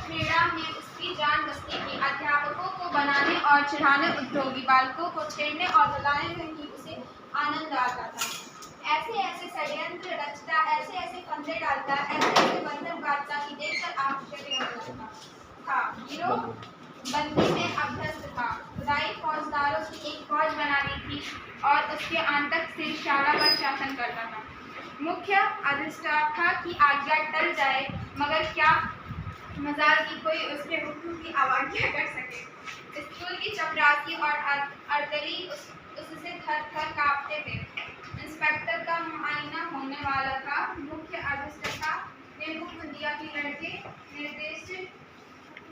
क्रीड़ा में उसकी जान बसती थी। अध्यापकों को बनाने और चिढ़ाने, उद्योगी बालकों को छेड़ने और रुलाने में ही उसे आनंद आता था। ऐसे ऐसे षड्यंत्र रचता, ऐसे ऐसे फंदे डालता, ऐसे ऐसे बंधन बांधता कि देखकर आश्चर्य होता था। गिरोह बंदी में अभ्यस्त था। खुदाई फौजदारों की एक फौज बना ली थी और उसके आंतक से शाला पर शासन करता था। मुख्य अधिष्ठाता की आज्ञा टल जाए, मगर क्या मजाल की कोई उसके हुक्म की अवज्ञा कर सके। स्कूल की चपरासी और अर्दली उससे थर थर कांपते थे। इंस्पेक्टर का मुआयना होने वाला था। मुख्य अधिष्ठाता ने हुक्म दिया कि लड़के निर्देशित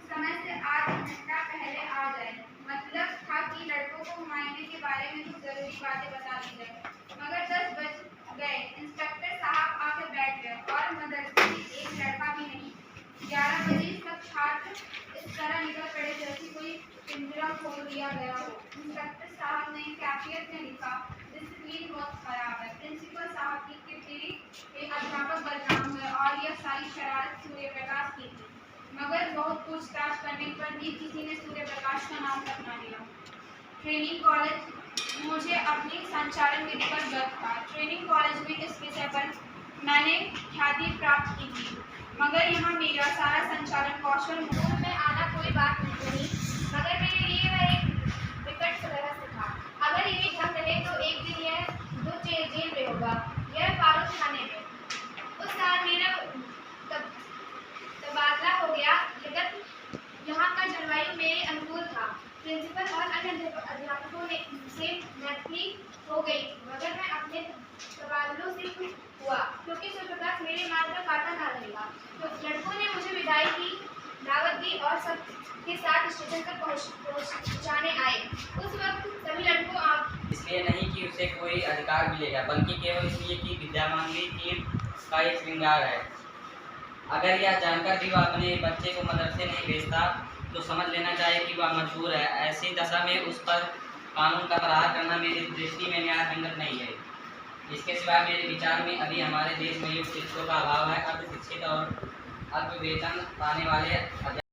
समय से आध घंटा पहले आ जाए। मतलब था कि लड़कों को मुआयने के बारे में कुछ जरूरी बातें बता दी जाए। मगर 10 बज गए। इंस्पेक्टर साहब आकर बैठ गए और मदरसे में एक लड़का भी नहीं। 11 बजे सब छात्र इस तरह निकल पड़े जैसे कोई पिंजरा खोल दिया गया हो। इंस्पेक्टर साहब ने कैफियत में लिखा, डिसिप्लिन बहुत खराब है। प्रिंसिपल साहब की किरकिरी के अध्यापक बदनाम हुए और यह सारी शरारत सूर्य प्रकाश की थी। मगर बहुत पूछताछ करने पर भी किसी ने सूर्य प्रकाश का नाम तक न लिया। ट्रेनिंग कॉलेज मुझे अपनी संचालन विधि पर गर्व था। ट्रेनिंग कॉलेज में इस विषय पर मैंने ख्याति प्राप्त की थी, मगर यहाँ मेरा सारा संचालन कौशल मूल में आना कोई बात नहीं रही। मगर मेरे लिए वह एक विकट रहस्य था। अगर यही ढंग रहे तो एक दिन यह दो जेल में होगा, यह बारूद खाने में। उस साल मेरा तबादला हो गया। यहाँ का जलवायु मेरे अनुकूल था। प्रिंसिपल और अन्य अध्यापकों ने से मैत्री हो गई, मगर मैं अपने तबादलों से खुश हुआ, क्योंकि सूर्यप्रकाश मेरे मार्ग पर कांटा ना रहेगा। तो लड़कों ने मुझे विदाई की दावत दी और सब के साथ स्टेशन पर पहुँचाने आए। उस वक्त सभी लड़कों इसलिए नहीं कि उसे कोई अधिकार मिलेगा, बल्कि केवल इसलिए कि विद्यामांगी टीम का एक श्रृंगार है। अगर यह जानकर भी वह अपने बच्चे को मदरसे नहीं भेजता तो समझ लेना चाहिए कि वह मजबूर है। ऐसी दशा में उस पर कानून का प्रहार करना मेरी दृष्टि में न्याय संगत नहीं है। इसके सिवा मेरे विचार में अभी हमारे देश में युक्त शिक्षकों का अभाव है। अर्ध शिक्षित और अल्प वेतन पाने वाले